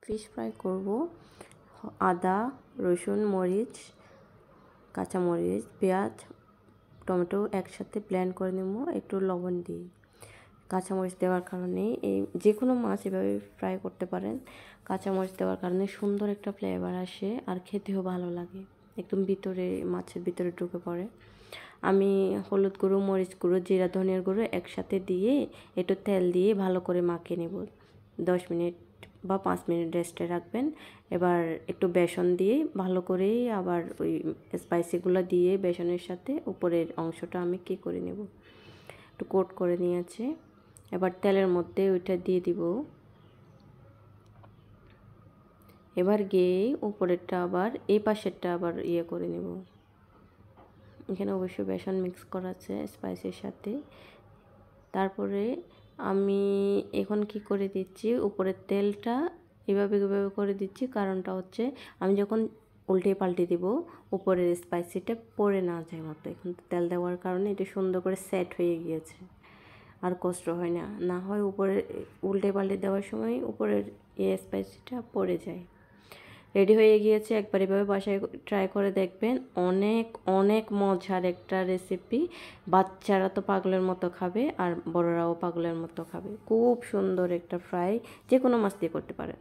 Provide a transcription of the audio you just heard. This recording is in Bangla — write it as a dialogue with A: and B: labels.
A: ফিশ ফ্রাই করব। আদা, রসুন, মরিচ, কাঁচামরিচ, পেঁয়াজ, টমেটো একসাথে ব্লেন্ড করে নেব একটু লবণ দিয়ে। কাঁচামরিচ দেওয়ার কারণে এই যে কোনো মাছ এভাবে ফ্রাই করতে পারেন। কাঁচামরিচ দেওয়ার কারণে সুন্দর একটা ফ্লেভার আসে আর খেতেও ভালো লাগে, একদম ভিতরে মাছের ভিতরে ঢুকে পড়ে। আমি হলুদ গুঁড়ো, মরিচ গুঁড়ো, জিরা, ধনিয়ার গুঁড়ো একসাথে দিয়ে একটু তেল দিয়ে ভালো করে মাখিয়ে নেব। 10 মিনিট বা 5 মিনিট রেস্টে রাখবেন। এবার একটু বেসন দিয়ে ভালো করে আবার ওই স্পাইসিগুলো দিয়ে বেসনের সাথে উপরের অংশটা আমি কী করে নেব, একটু কোট করে নিয়েছি। এবার তেলের মধ্যে ওইটা দিয়ে দিব। এবার গিয়ে উপরেরটা আবার এই পাশেরটা আবার করে নেব। এখানে অবশ্যই বেসন মিক্স করা আছে স্পাইসের সাথে। তারপরে আমি এখন কি করে দিচ্ছি, উপরের তেলটা এভাবে করে দিচ্ছি। কারণটা হচ্ছে আমি যখন উল্টে পাল্টে দিব উপরের স্পাইসিটা পড়ে না যায় মতো। এখন তেল দেওয়ার কারণে এটা সুন্দর করে সেট হয়ে গিয়েছে, আর কষ্ট হয় না। না হয় উপরে উল্টে পাল্টে দেওয়ার সময় উপরের স্পাইসিটা পড়ে যায়। রেডি হয়ে গিয়েছে। একবার এভাবে বাসায় ট্রাই করে দেখবেন, অনেক অনেক মজার একটা রেসিপি। বাচ্চারা তো পাগলের মতো খাবে আর বড়রাও পাগলের মতো খাবে। খুব সুন্দর একটা ফ্রাই, যে কোনো মাছ দিয়ে করতে পারেন।